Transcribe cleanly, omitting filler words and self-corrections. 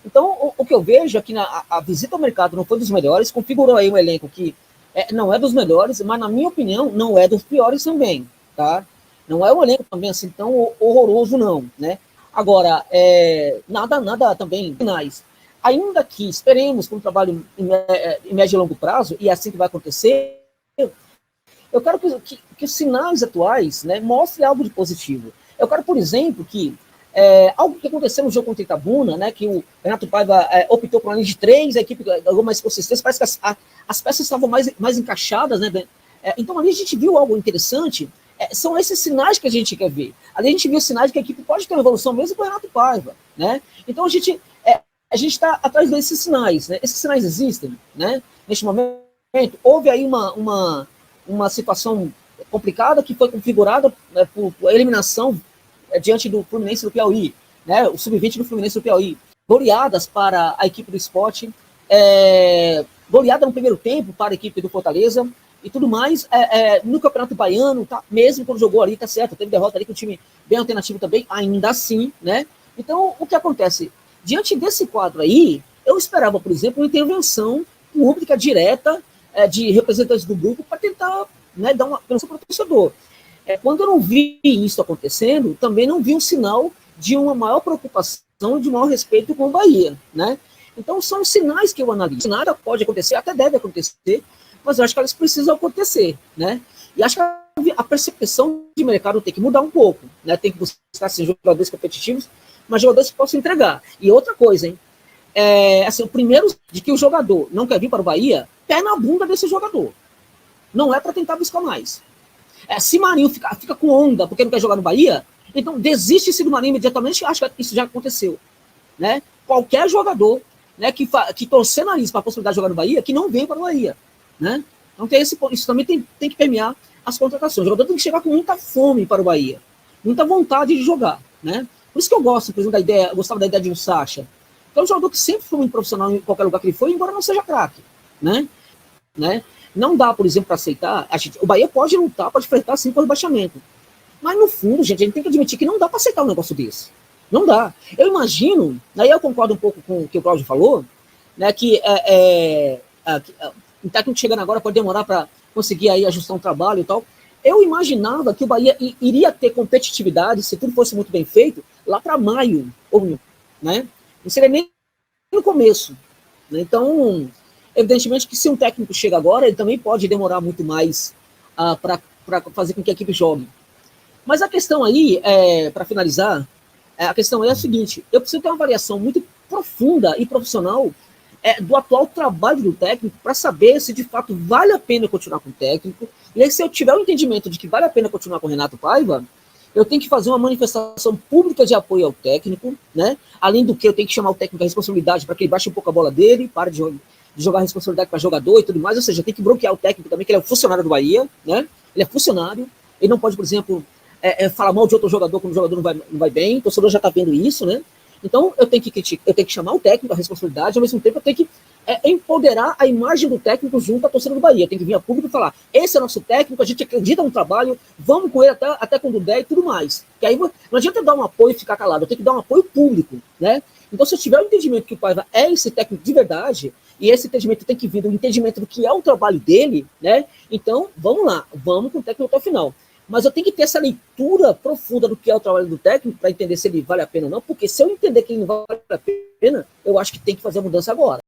Então, o que eu vejo é que a visita ao mercado não foi dos melhores, configurou aí um elenco que não é dos melhores, mas, na minha opinião, não é dos piores também, tá? Não é um elenco também assim tão horroroso, não, né? Agora, nada também finais. Ainda que esperemos com um trabalho em médio e longo prazo, e é assim que vai acontecer, eu quero que os sinais atuais, né, mostrem algo de positivo. Eu quero, por exemplo, que algo que aconteceu no jogo contra o Itabuna, né, que o Renato Paiva optou por uma linha de 3, a equipe ganhou mais consistência, parece que as peças estavam mais encaixadas, né? Então ali a gente viu algo interessante. São esses sinais que a gente quer ver. Ali a gente viu sinais de que a equipe pode ter uma evolução mesmo com o Renato Paiva, né? Então a gente está atrás desses sinais, né? Esses sinais existem, né? Neste momento houve aí uma situação complicada que foi configurada, né, por eliminação diante do Fluminense do Piauí, né, o sub-20 do Fluminense do Piauí, goleadas para a equipe do Sport, goleada no primeiro tempo para a equipe do Fortaleza e tudo mais, no Campeonato Baiano, tá, mesmo quando jogou ali, tá certo, teve derrota ali com o time bem alternativo também, ainda assim, né? Então, o que acontece? Diante desse quadro aí, eu esperava, por exemplo, uma intervenção pública direta de representantes do grupo para tentar, né, dar uma atenção para o torcedor. Quando eu não vi isso acontecendo, também não vi um sinal de uma maior preocupação, de maior respeito com o Bahia, né? Então são sinais que eu analiso. Nada pode acontecer, até deve acontecer, mas eu acho que elas precisam acontecer, né? E acho que a percepção de mercado tem que mudar um pouco, né? Tem que buscar assim, jogadores competitivos, mas jogadores que possam entregar. E outra coisa, hein? Assim, o primeiro de que o jogador não quer vir para o Bahia, pé na bunda desse jogador. Não é para tentar buscar mais. Se Marinho fica com onda porque não quer jogar no Bahia, então desiste-se do Marinho imediatamente. Acho que isso já aconteceu, né? Qualquer jogador, né, que torcer nariz para a possibilidade de jogar no Bahia, que não vem para o Bahia, né? Então isso também tem que permear as contratações. O jogador tem que chegar com muita fome para o Bahia, muita vontade de jogar, né? Por isso que eu gosto, por exemplo, eu gostava da ideia de um Sacha. Então, é um jogador que sempre foi muito profissional em qualquer lugar que ele foi, embora não seja craque, né? Não dá, por exemplo, para aceitar. O Bahia pode lutar, pode enfrentar sim com o rebaixamento. Mas, no fundo, gente, a gente tem que admitir que não dá para aceitar um negócio desse. Não dá. Eu imagino, aí eu concordo um pouco com o que o Cláudio falou, né, que o técnico chegando agora pode demorar para conseguir aí ajustar um trabalho e tal. Eu imaginava que o Bahia iria ter competitividade, se tudo fosse muito bem feito, lá para maio, ou né? Não seria nem no começo. Né? Então, evidentemente que se um técnico chega agora, ele também pode demorar muito mais para fazer com que a equipe jogue. Mas a questão aí, para finalizar, a questão aí é a seguinte: eu preciso ter uma avaliação muito profunda e profissional do atual trabalho do técnico para saber se de fato vale a pena continuar com o técnico. E aí, se eu tiver o entendimento de que vale a pena continuar com o Renato Paiva, eu tenho que fazer uma manifestação pública de apoio ao técnico, né? Além do que eu tenho que chamar o técnico à responsabilidade para que ele baixe um pouco a bola dele, pare de jogar a responsabilidade para jogador e tudo mais, ou seja, tem que bloquear o técnico também, que ele é um funcionário do Bahia, né? Ele é funcionário, ele não pode, por exemplo, falar mal de outro jogador quando o jogador não vai bem, o torcedor já está vendo isso, né? Então eu tenho que chamar o técnico à responsabilidade, ao mesmo tempo eu tenho que empoderar a imagem do técnico junto à torcida do Bahia. Tem que vir a público e falar: esse é nosso técnico, a gente acredita no trabalho, vamos com ele até quando der e tudo mais. Que aí não adianta dar um apoio e ficar calado, eu tenho que dar um apoio público, né? Então, se eu tiver o entendimento que o Paiva é esse técnico de verdade, e esse entendimento tem que vir do entendimento do que é o trabalho dele, né? Então, vamos lá, vamos com o técnico até o final. Mas eu tenho que ter essa leitura profunda do que é o trabalho do técnico para entender se ele vale a pena ou não, porque se eu entender que ele não vale a pena, eu acho que tem que fazer a mudança agora.